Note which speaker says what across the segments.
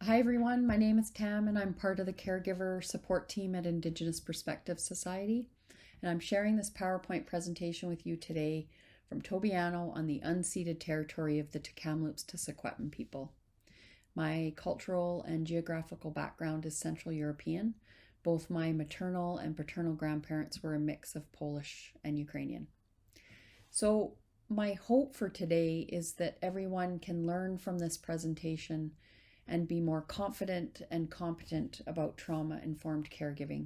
Speaker 1: Hi everyone, my name is Tam and I'm part of the Caregiver support team at Indigenous Perspective Society. And I'm sharing this PowerPoint presentation with you today from Tobiano on the unceded territory of the Tk'emlúps to Secwepemc people. My cultural and geographical background is Central European. Both my maternal and paternal grandparents were a mix of Polish and Ukrainian. So my hope for today is that everyone can learn from this presentation and be more confident and competent about trauma-informed caregiving.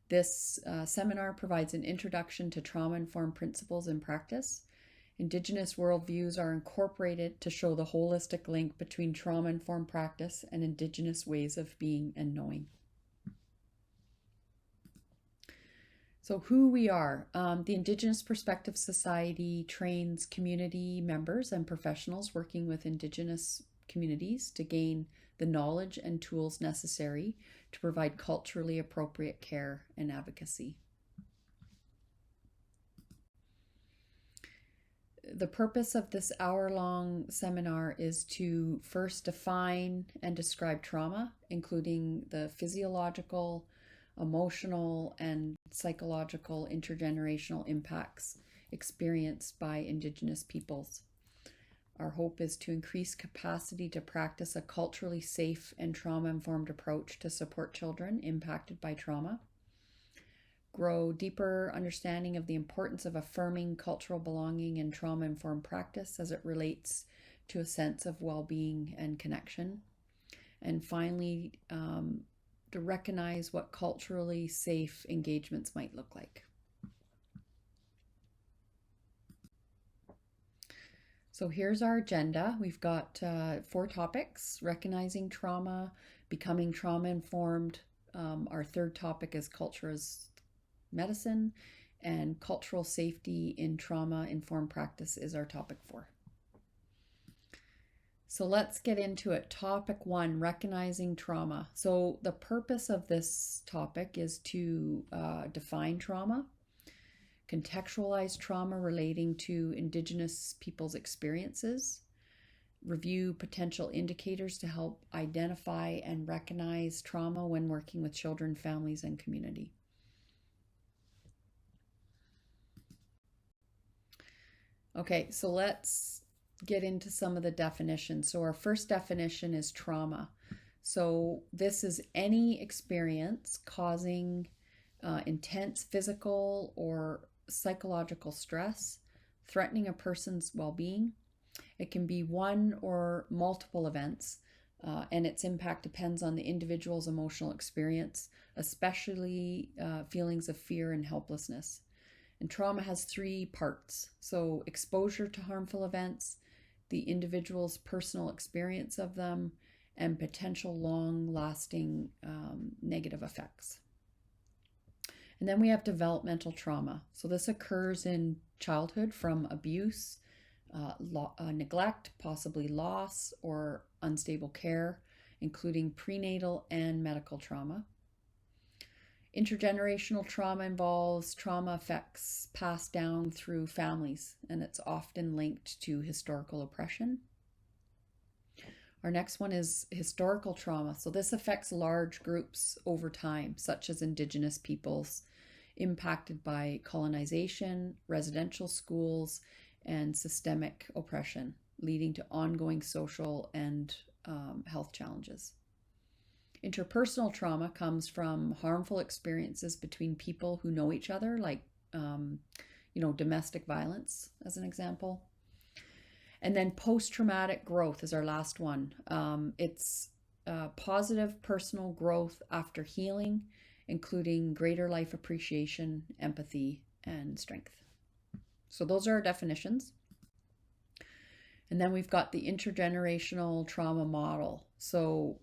Speaker 1: This seminar provides an introduction to trauma-informed principles and practice. Indigenous worldviews are incorporated to show the holistic link between trauma-informed practice and Indigenous ways of being and knowing. So who we are. The Indigenous Perspective Society trains community members and professionals working with Indigenous communities to gain the knowledge and tools necessary to provide culturally appropriate care and advocacy. The purpose of this hour-long seminar is to first define and describe trauma, including the physiological, emotional, and psychological intergenerational impacts experienced by Indigenous peoples. Our hope is to increase capacity to practice a culturally safe and trauma-informed approach to support children impacted by trauma, grow deeper understanding of the importance of affirming cultural belonging and trauma-informed practice as it relates to a sense of well-being and connection, and finally, to recognize what culturally safe engagements might look like. So here's our agenda. We've got 4 topics: recognizing trauma, becoming trauma-informed. Our third topic is culture as medicine, and cultural safety in trauma-informed practice is our topic 4. So let's get into it. Topic 1, recognizing trauma. So the purpose of this topic is to define trauma, contextualize trauma relating to Indigenous people's experiences, review potential indicators to help identify and recognize trauma when working with children, families, and community. Okay, so let's get into some of the definitions. So our first definition is trauma. So this is any experience causing intense physical or psychological stress, threatening a person's well-being. It can be one or multiple events, and its impact depends on the individual's emotional experience, especially feelings of fear and helplessness. And trauma has 3 parts. So exposure to harmful events, the individual's personal experience of them, and potential long-lasting negative effects. And then we have developmental trauma. So this occurs in childhood from abuse, neglect, possibly loss, or unstable care, including prenatal and medical trauma. Intergenerational trauma involves trauma effects passed down through families, and it's often linked to historical oppression. Our next one is historical trauma. So this affects large groups over time, such as Indigenous peoples impacted by colonization, residential schools, and systemic oppression, leading to ongoing social and health challenges. Interpersonal trauma comes from harmful experiences between people who know each other, like domestic violence as an example. And then post-traumatic growth is our last one. It's positive personal growth after healing, including greater life appreciation, empathy, and strength. So those are our definitions. And then we've got the intergenerational trauma model. So,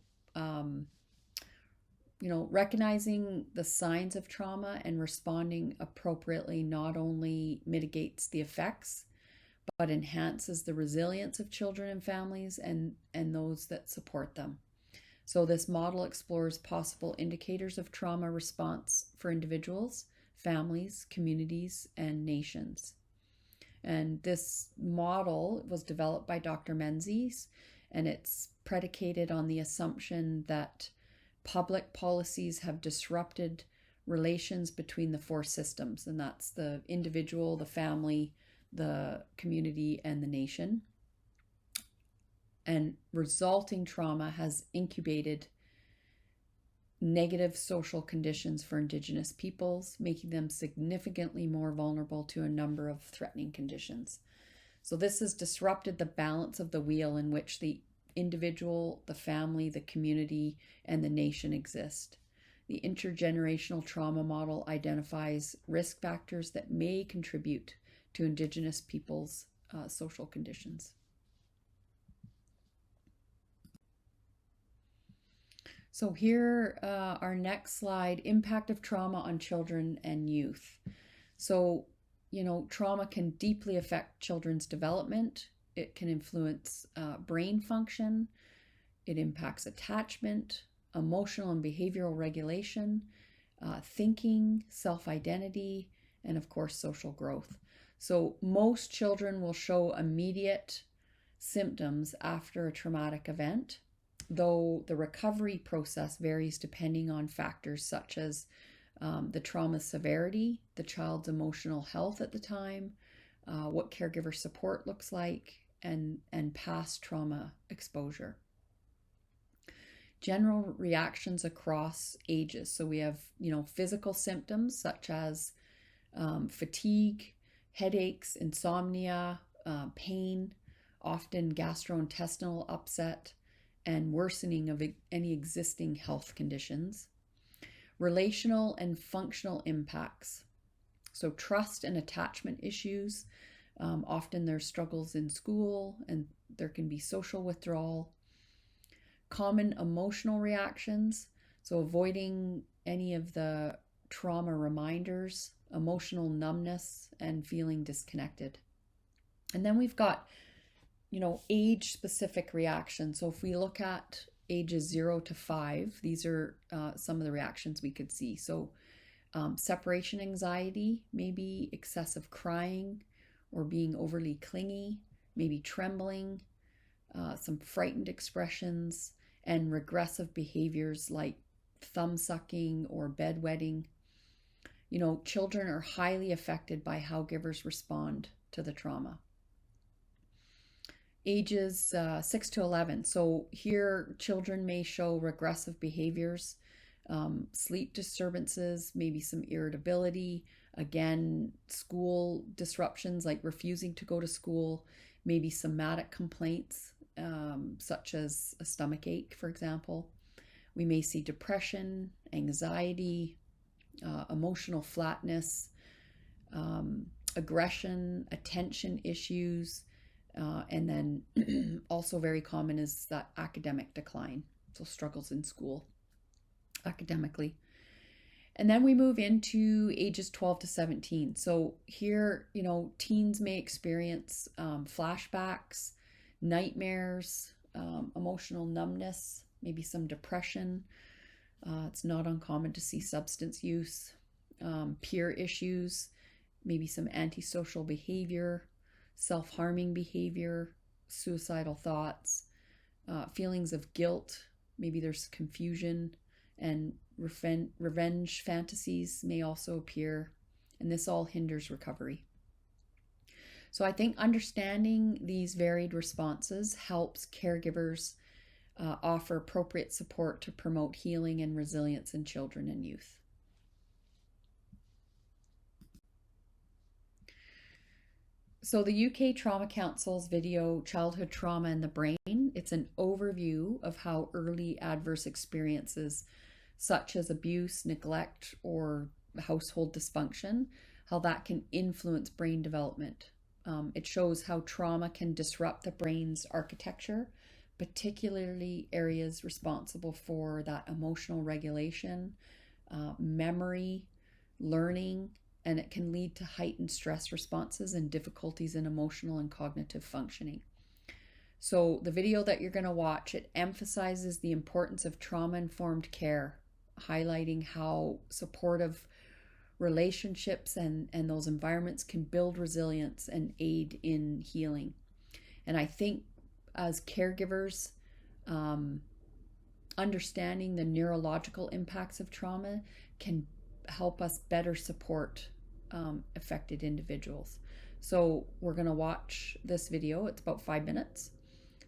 Speaker 1: recognizing the signs of trauma and responding appropriately not only mitigates the effects, but enhances the resilience of children and families and those that support them. So this model explores possible indicators of trauma response for individuals, families, communities, and nations. And this model was developed by Dr. Menzies, and it's predicated on the assumption that public policies have disrupted relations between the four systems, and that's the individual, the family, the community, and the nation. And resulting trauma has incubated negative social conditions for Indigenous peoples, making them significantly more vulnerable to a number of threatening conditions. So this has disrupted the balance of the wheel in which the individual, the family, the community, and the nation exist. The intergenerational trauma model identifies risk factors that may contribute to Indigenous peoples' social conditions. So here, our next slide, impact of trauma on children and youth. So, trauma can deeply affect children's development. It can influence brain function. It impacts attachment, emotional and behavioral regulation, thinking, self-identity, and of course, social growth. So most children will show immediate symptoms after a traumatic event, though the recovery process varies depending on factors such as the trauma severity, the child's emotional health at the time, what caregiver support looks like, and past trauma exposure. General reactions across ages. So we have, physical symptoms such as fatigue, headaches, insomnia, pain, often gastrointestinal upset, and worsening of any existing health conditions. Relational and functional impacts. So trust and attachment issues. Often there's struggles in school, and there can be social withdrawal. Common emotional reactions. So avoiding any of the trauma reminders, emotional numbness, and feeling disconnected. And then we've got age-specific reactions. So if we look at ages 0 to 5, these are some of the reactions we could see. So separation anxiety, maybe excessive crying or being overly clingy, maybe trembling, some frightened expressions, and regressive behaviors like thumb sucking or bedwetting. Children are highly affected by how givers respond to the trauma. Ages 6 to 11. So here, children may show regressive behaviors, sleep disturbances, maybe some irritability, again, school disruptions like refusing to go to school, maybe somatic complaints, such as a stomach ache, for example. We may see depression, anxiety, emotional flatness, aggression, attention issues, and then also very common is that academic decline, so struggles in school academically. And then we move into ages 12 to 17. So here, teens may experience flashbacks, nightmares, emotional numbness, maybe some depression. It's not uncommon to see substance use, peer issues, maybe some antisocial behavior, self-harming behavior, suicidal thoughts, feelings of guilt, maybe there's confusion, and revenge fantasies may also appear, and this all hinders recovery. So I think understanding these varied responses helps caregivers offer appropriate support to promote healing and resilience in children and youth. So the UK Trauma Council's video, Childhood Trauma and the Brain, it's an overview of how early adverse experiences such as abuse, neglect, or household dysfunction, how that can influence brain development. It shows how trauma can disrupt the brain's architecture, particularly areas responsible for that emotional regulation, memory, learning, and it can lead to heightened stress responses and difficulties in emotional and cognitive functioning. So the video that you're going to watch, it emphasizes the importance of trauma-informed care, highlighting how supportive relationships and those environments can build resilience and aid in healing. And I think as caregivers, understanding the neurological impacts of trauma can help us better support affected individuals. So we're going to watch this video. It's about 5 minutes.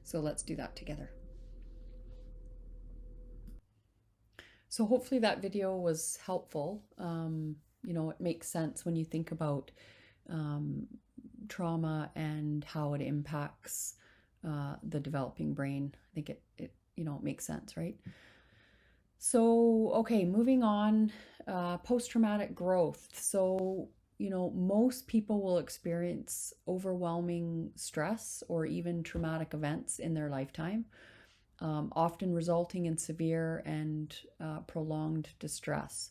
Speaker 1: So let's do that together. So hopefully that video was helpful. It makes sense when you think about trauma and how it impacts the developing brain. I think it makes sense, right? So, okay, moving on, post-traumatic growth. So, most people will experience overwhelming stress or even traumatic events in their lifetime, often resulting in severe and prolonged distress.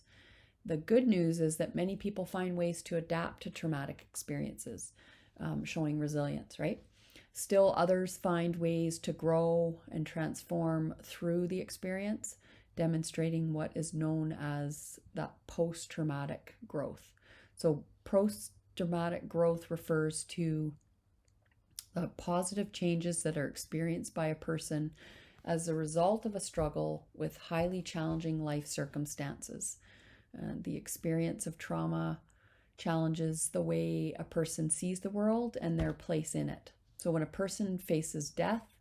Speaker 1: The good news is that many people find ways to adapt to traumatic experiences, showing resilience, right? Still, others find ways to grow and transform through the experience, demonstrating what is known as that post-traumatic growth. So post-traumatic growth refers to the positive changes that are experienced by a person as a result of a struggle with highly challenging life circumstances. The experience of trauma challenges the way a person sees the world and their place in it. So when a person faces death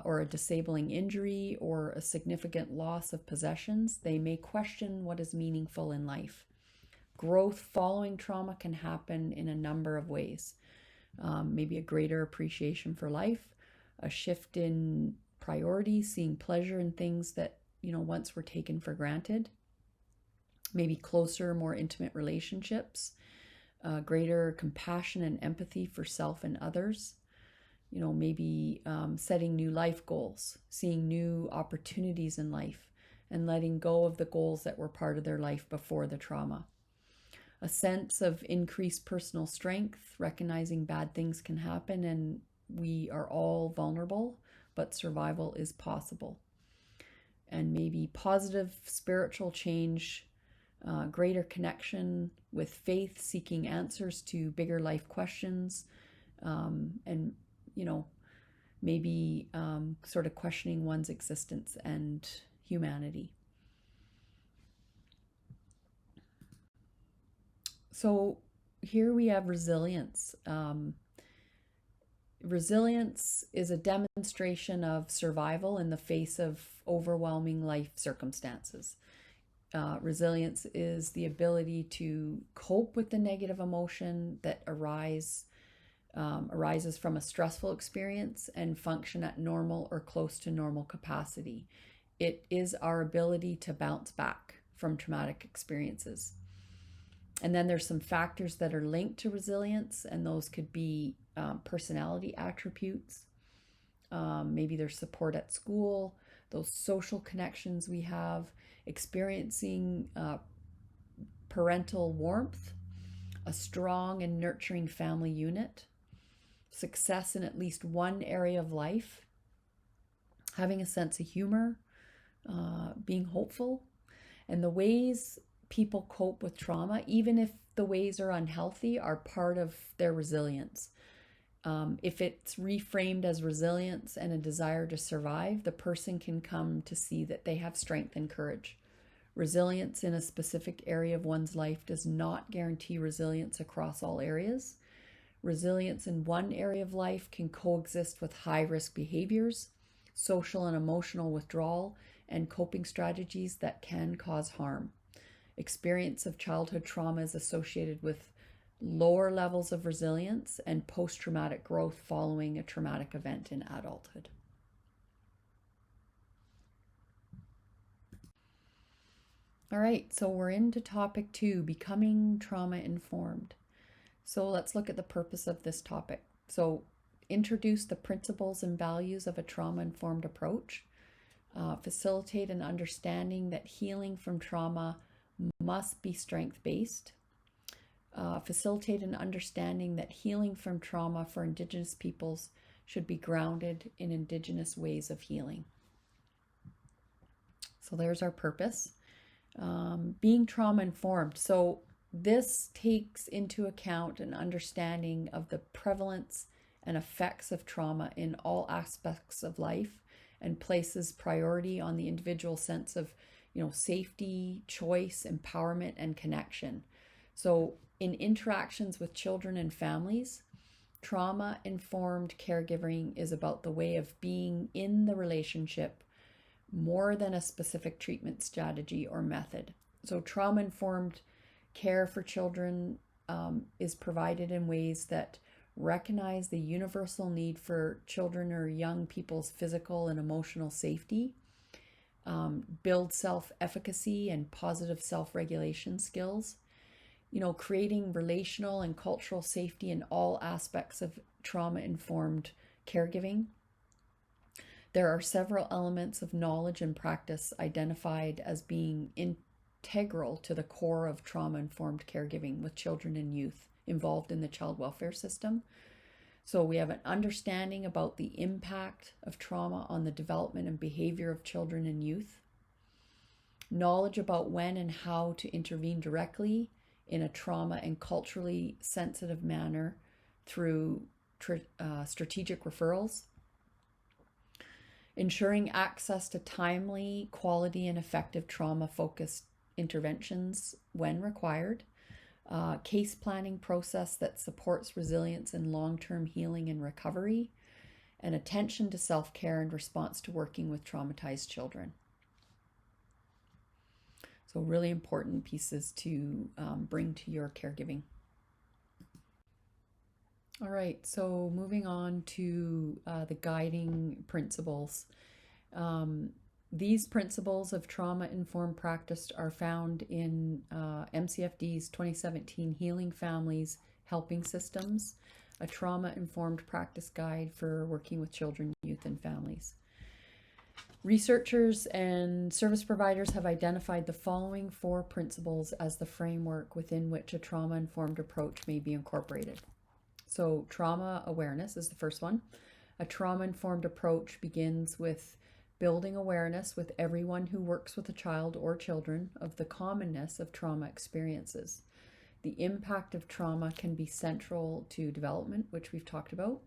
Speaker 1: or a disabling injury or a significant loss of possessions, they may question what is meaningful in life. Growth following trauma can happen in a number of ways. Maybe a greater appreciation for life, a shift in priorities, seeing pleasure in things that once were taken for granted, maybe closer, more intimate relationships, greater compassion and empathy for self and others, maybe setting new life goals, seeing new opportunities in life, and letting go of the goals that were part of their life before the trauma. A sense of increased personal strength, recognizing bad things can happen and we are all vulnerable, but survival is possible. And maybe positive spiritual change, greater connection with faith, seeking answers to bigger life questions, and maybe sort of questioning one's existence and humanity. So here we have resilience. Resilience is a demonstration of survival in the face of overwhelming life circumstances. Resilience is the ability to cope with the negative emotion that arises from a stressful experience and function at normal or close to normal capacity. It is our ability to bounce back from traumatic experiences. And then there's some factors that are linked to resilience, and those could be personality attributes. Maybe there's support at school, those social connections we have, experiencing parental warmth, a strong and nurturing family unit, success in at least one area of life, having a sense of humor, being hopeful, and the ways people cope with trauma, even if the ways are unhealthy, are part of their resilience. If it's reframed as resilience and a desire to survive, the person can come to see that they have strength and courage. Resilience in a specific area of one's life does not guarantee resilience across all areas. Resilience in one area of life can coexist with high-risk behaviors, social and emotional withdrawal, and coping strategies that can cause harm. Experience of childhood trauma is associated with lower levels of resilience and post-traumatic growth following a traumatic event in adulthood. All right, so we're into topic 2, becoming trauma-informed. So let's look at the purpose of this topic. So introduce the principles and values of a trauma-informed approach, facilitate an understanding that healing from trauma must be strength-based, facilitate an understanding that healing from trauma for Indigenous peoples should be grounded in Indigenous ways of healing. So there's our purpose. Being trauma-informed. So this takes into account an understanding of the prevalence and effects of trauma in all aspects of life and places priority on the individual sense of, safety, choice, empowerment, and connection. So in interactions with children and families, trauma-informed caregiving is about the way of being in the relationship more than a specific treatment strategy or method. So trauma-informed care for children is provided in ways that recognize the universal need for children or young people's physical and emotional safety, build self-efficacy and positive self-regulation skills, creating relational and cultural safety in all aspects of trauma-informed caregiving. There are several elements of knowledge and practice identified as being integral to the core of trauma-informed caregiving with children and youth involved in the child welfare system. So we have an understanding about the impact of trauma on the development and behavior of children and youth, knowledge about when and how to intervene directly in a trauma and culturally sensitive manner through strategic referrals, ensuring access to timely, quality, and effective trauma-focused interventions when required, case planning process that supports resilience and long-term healing and recovery, and attention to self-care in response to working with traumatized children. So really important pieces to bring to your caregiving. All right, so moving on to the guiding principles. These principles of trauma-informed practice are found in MCFD's 2017 Healing Families, Helping Systems, a trauma-informed practice guide for working with children, youth, and families. Researchers and service providers have identified the following 4 principles as the framework within which a trauma-informed approach may be incorporated. So trauma awareness is the first one. A trauma-informed approach begins with building awareness with everyone who works with a child or children of the commonness of trauma experiences. The impact of trauma can be central to development, which we've talked about.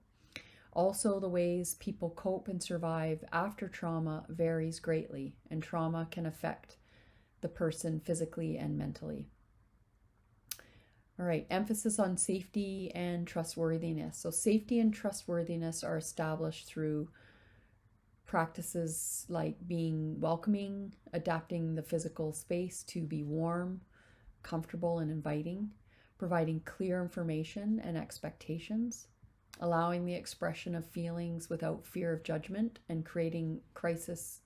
Speaker 1: Also, the ways people cope and survive after trauma varies greatly, and trauma can affect the person physically and mentally. All right, emphasis on safety and trustworthiness. So safety and trustworthiness are established through practices like being welcoming, adapting the physical space to be warm, comfortable, and inviting, providing clear information and expectations, allowing the expression of feelings without fear of judgment, and creating crisis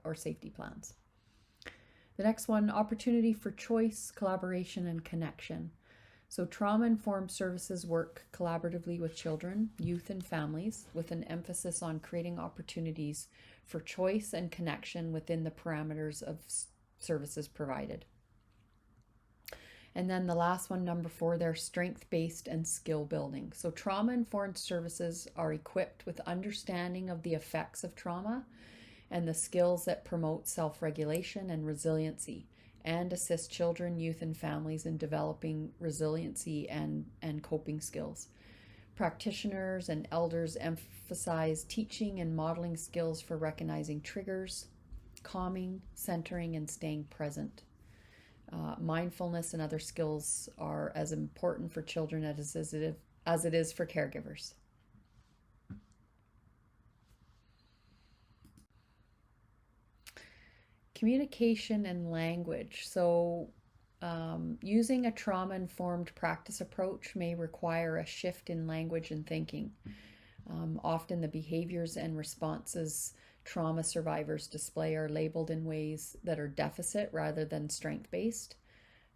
Speaker 1: or safety plans. The next one, opportunity for choice, collaboration, and connection. So trauma-informed services work collaboratively with children, youth, and families with an emphasis on creating opportunities for choice and connection within the parameters of services provided. And then the last one, number 4, they're strength-based and skill building. So trauma-informed services are equipped with understanding of the effects of trauma and the skills that promote self-regulation and resiliency, and assist children, youth, and families in developing resiliency and coping skills. Practitioners and elders emphasize teaching and modeling skills for recognizing triggers, calming, centering, and staying present. Mindfulness and other skills are as important for children as it is for caregivers. Communication and language. So using a trauma-informed practice approach may require a shift in language and thinking. Often the behaviors and responses trauma survivors display are labeled in ways that are deficit rather than strength-based.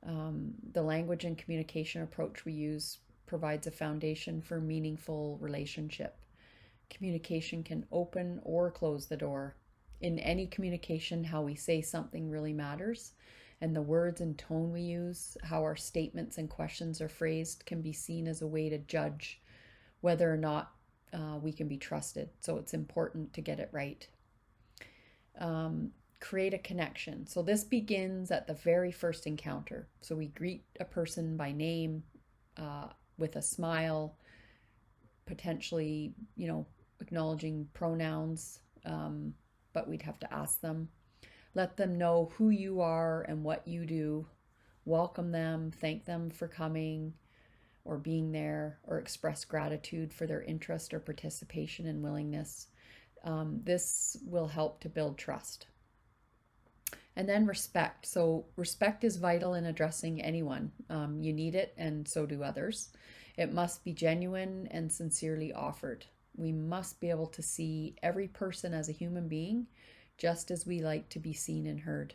Speaker 1: The language and communication approach we use provides a foundation for meaningful relationship. Communication can open or close the door. In any communication, how we say something really matters, and the words and tone we use, how our statements and questions are phrased, can be seen as a way to judge whether or not we can be trusted. So it's important to get it right. Create a connection. So this begins at the very first encounter. So we greet a person by name with a smile, potentially, acknowledging pronouns, but we'd have to ask them. Let them know who you are and what you do. Welcome them, thank them for coming or being there, or express gratitude for their interest or participation and willingness. This will help to build trust. And then respect. So respect is vital in addressing anyone. You need it, and so do others. It must be genuine and sincerely offered. We must be able to see every person as a human being, just as we like to be seen and heard.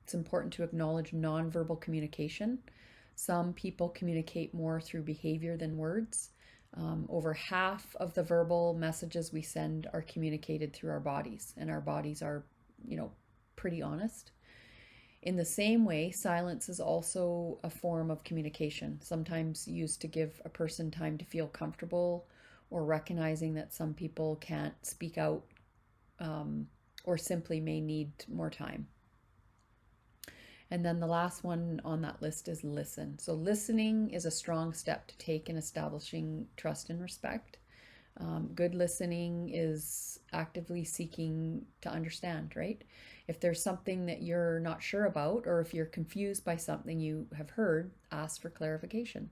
Speaker 1: It's important to acknowledge nonverbal communication. Some people communicate more through behavior than words. Over half of the verbal messages we send are communicated through our bodies, and our bodies are, pretty honest. In the same way, silence is also a form of communication, sometimes used to give a person time to feel comfortable, or recognizing that some people can't speak out, or simply may need more time. And then the last one on that list is listen. So listening is a strong step to take in establishing trust and respect. Good listening is actively seeking to understand, right? If there's something that you're not sure about, or if you're confused by something you have heard, ask for clarification.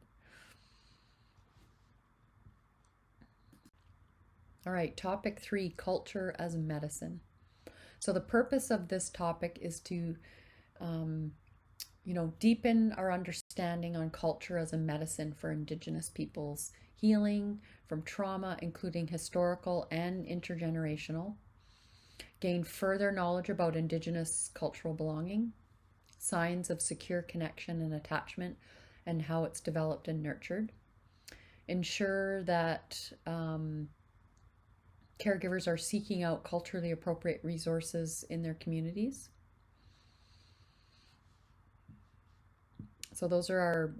Speaker 1: All right, topic 3, culture as medicine. So the purpose of this topic is to deepen our understanding on culture as a medicine for Indigenous peoples, healing from trauma, including historical and intergenerational, gain further knowledge about Indigenous cultural belonging, signs of secure connection and attachment, and how it's developed and nurtured, ensure that caregivers are seeking out culturally appropriate resources in their communities. So those are our,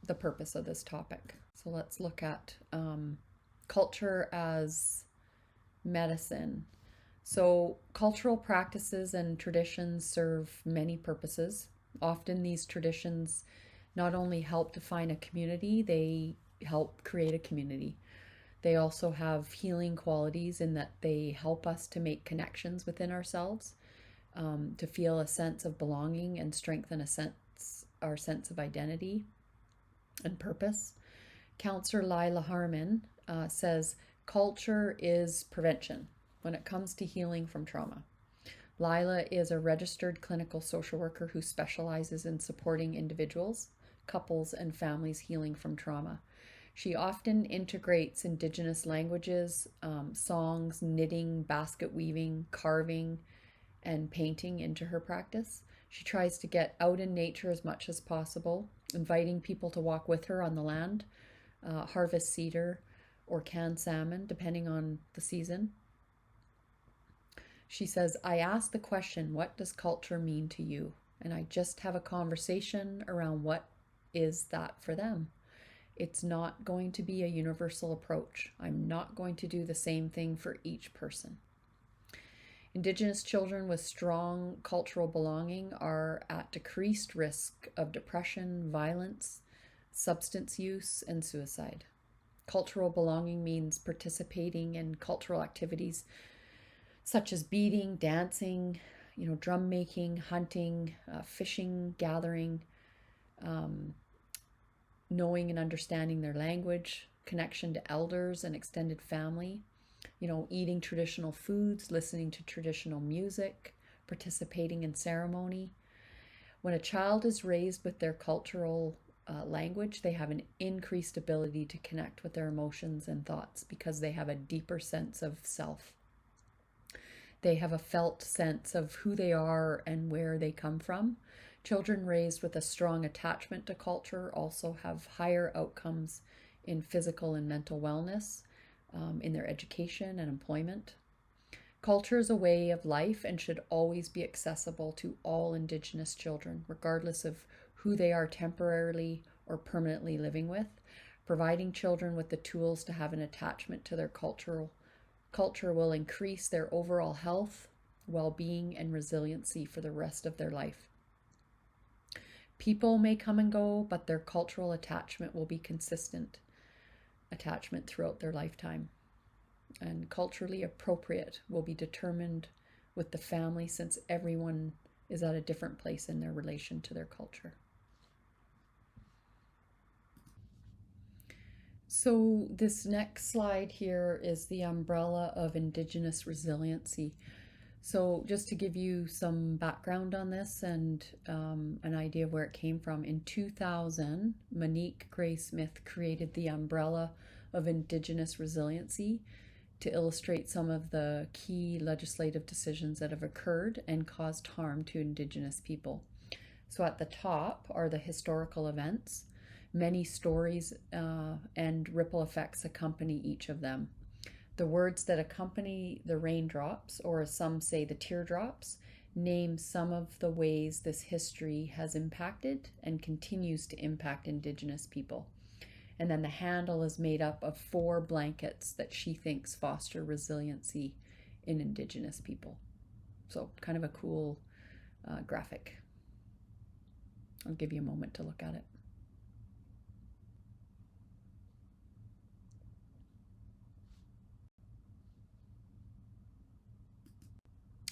Speaker 1: the purpose of this topic. So let's look at culture as medicine. So cultural practices and traditions serve many purposes. Often these traditions not only help define a community, they help create a community. They also have healing qualities in that they help us to make connections within ourselves, to feel a sense of belonging and strengthen our sense of identity and purpose. Counselor Lila Harmon says, culture is prevention when it comes to healing from trauma. Lila is a registered clinical social worker who specializes in supporting individuals, couples, and families healing from trauma. She often integrates Indigenous languages, songs, knitting, basket weaving, carving, and painting into her practice. She tries to get out in nature as much as possible, inviting people to walk with her on the land, harvest cedar or canned salmon, depending on the season. She says, I ask the question, what does culture mean to you? And I just have a conversation around what is that for them. It's not going to be a universal approach. I'm not going to do the same thing for each person. Indigenous children with strong cultural belonging are at decreased risk of depression, violence, substance use, and suicide. Cultural belonging means participating in cultural activities such as beading, dancing, drum making, hunting, fishing, gathering, knowing and understanding their language, connection to elders and extended family, eating traditional foods, listening to traditional music, participating in ceremony. When a child is raised with their cultural language, they have an increased ability to connect with their emotions and thoughts because they have a deeper sense of self. They have a felt sense of who they are and where they come from. Children raised with a strong attachment to culture also have higher outcomes in physical and mental wellness, in their education and employment. Culture is a way of life and should always be accessible to all Indigenous children, regardless of who they are temporarily or permanently living with. Providing children with the tools to have an attachment to their culture will increase their overall health, well-being, and resiliency for the rest of their life. People may come and go, but their cultural attachment will be consistent attachment throughout their lifetime. And culturally appropriate will be determined with the family, since everyone is at a different place in their relation to their culture. So this next slide here is the umbrella of Indigenous resiliency. So just to give you some background on this and an idea of where it came from, in 2000, Monique Gray Smith created the umbrella of Indigenous resiliency to illustrate some of the key legislative decisions that have occurred and caused harm to Indigenous people. So at the top are the historical events. Many stories and ripple effects accompany each of them. The words that accompany the raindrops, or as some say, the teardrops, name some of the ways this history has impacted and continues to impact Indigenous people. And then the handle is made up of 4 blankets that she thinks foster resiliency in Indigenous people. So kind of a cool graphic. I'll give you a moment to look at it.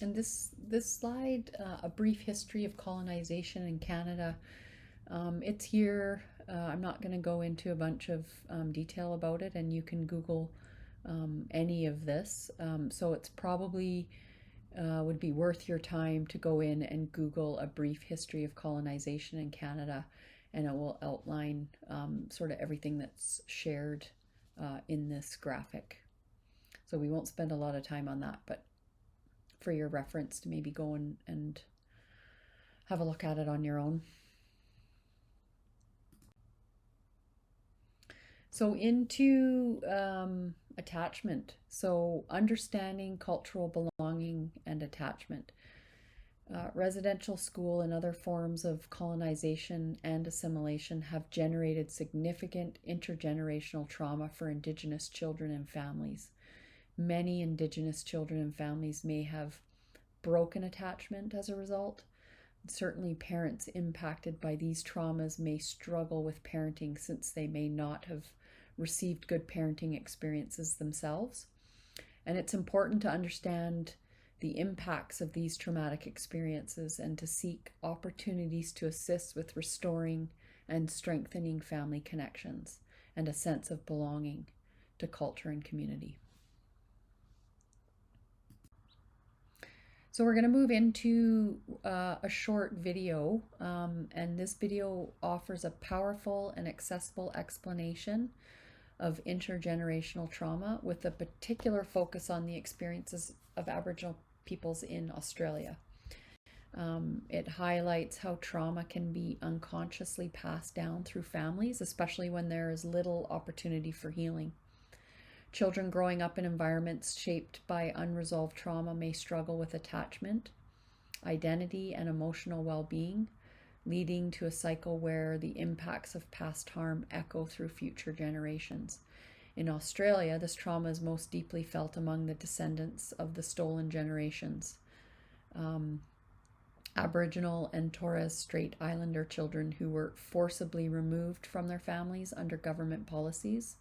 Speaker 1: And this slide, a brief history of colonization in Canada. It's here. I'm not going to go into a bunch of detail about it, and you can Google any of this. So it's probably would be worth your time to go in and Google a brief history of colonization in Canada, and it will outline sort of everything that's shared in this graphic. So we won't spend a lot of time on that, but for your reference to maybe go and have a look at it on your own. So into attachment. So understanding cultural belonging and attachment. Residential school and other forms of colonization and assimilation have generated significant intergenerational trauma for Indigenous children and families. Many Indigenous children and families may have broken attachment as a result. Certainly, parents impacted by these traumas may struggle with parenting, since they may not have received good parenting experiences themselves. And it's important to understand the impacts of these traumatic experiences and to seek opportunities to assist with restoring and strengthening family connections and a sense of belonging to culture and community. So we're going to move into a short video, and this video offers a powerful and accessible explanation of intergenerational trauma, with a particular focus on the experiences of Aboriginal peoples in Australia. It highlights how trauma can be unconsciously passed down through families, especially when there is little opportunity for healing. Children growing up in environments shaped by unresolved trauma may struggle with attachment, identity, and emotional well-being, leading to a cycle where the impacts of past harm echo through future generations. In Australia, this trauma is most deeply felt among the descendants of the stolen generations. Aboriginal and Torres Strait Islander children who were forcibly removed from their families under government policies.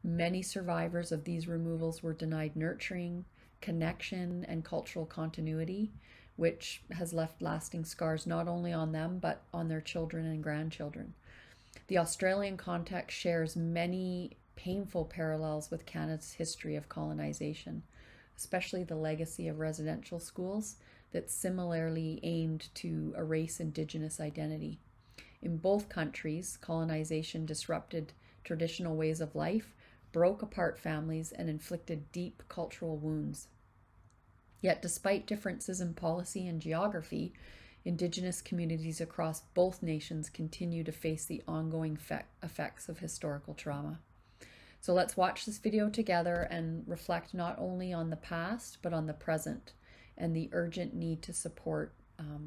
Speaker 1: Many survivors of these removals were denied nurturing, connection, and cultural continuity, which has left lasting scars not only on them, but on their children and grandchildren. The Australian context shares many painful parallels with Canada's history of colonization, especially the legacy of residential schools that similarly aimed to erase Indigenous identity. In both countries, colonization disrupted traditional ways of life, broke apart families, and inflicted deep cultural wounds. Yet, despite differences in policy and geography, Indigenous communities across both nations continue to face the ongoing effects of historical trauma. So let's watch this video together and reflect not only on the past, but on the present and the urgent need to support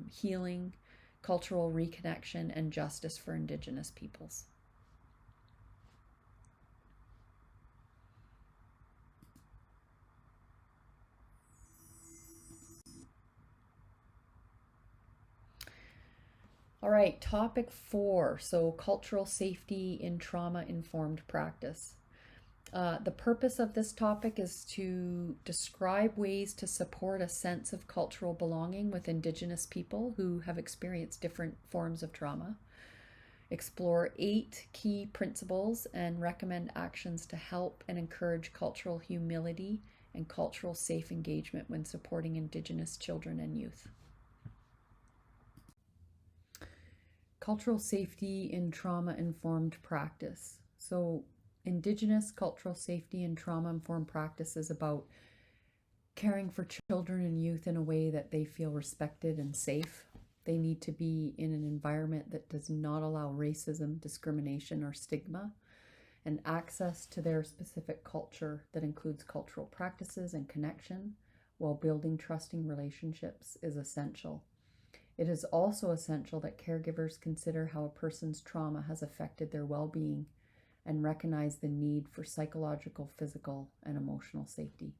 Speaker 1: healing, cultural reconnection, and justice for Indigenous peoples. All right, topic 4. So, cultural safety in trauma informed practice. The purpose of this topic is to describe ways to support a sense of cultural belonging with Indigenous people who have experienced different forms of trauma, explore 8 key principles, and recommend actions to help and encourage cultural humility and cultural safe engagement when supporting Indigenous children and youth. Cultural safety in trauma-informed practice. So, Indigenous cultural safety and trauma-informed practice is about caring for children and youth in a way that they feel respected and safe. They need to be in an environment that does not allow racism, discrimination, or stigma, and access to their specific culture that includes cultural practices and connection while building trusting relationships is essential. It is also essential that caregivers consider how a person's trauma has affected their well-being and recognize the need for psychological, physical, and emotional safety.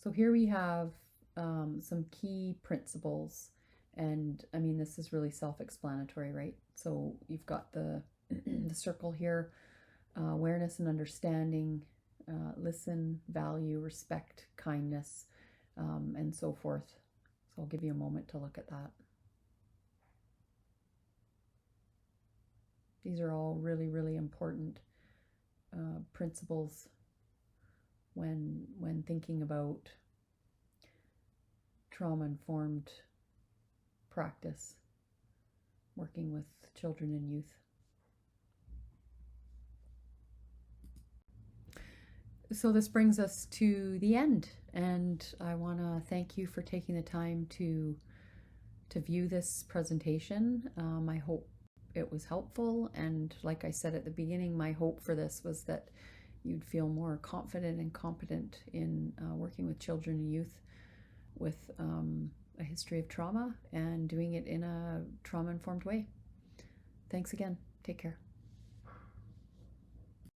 Speaker 1: So here we have some key principles, and I mean, this is really self-explanatory, right? So you've got the circle here, awareness and understanding, listen, value, respect, kindness, and so forth. So I'll give you a moment to look at that. These are all really, really important principles when thinking about trauma-informed practice, working with children and youth. So this brings us to the end, and I want to thank you for taking the time to view this presentation. I hope it was helpful, and like I said at the beginning, my hope for this was that you'd feel more confident and competent in working with children and youth with a history of trauma and doing it in a trauma-informed way. Thanks again. Take care.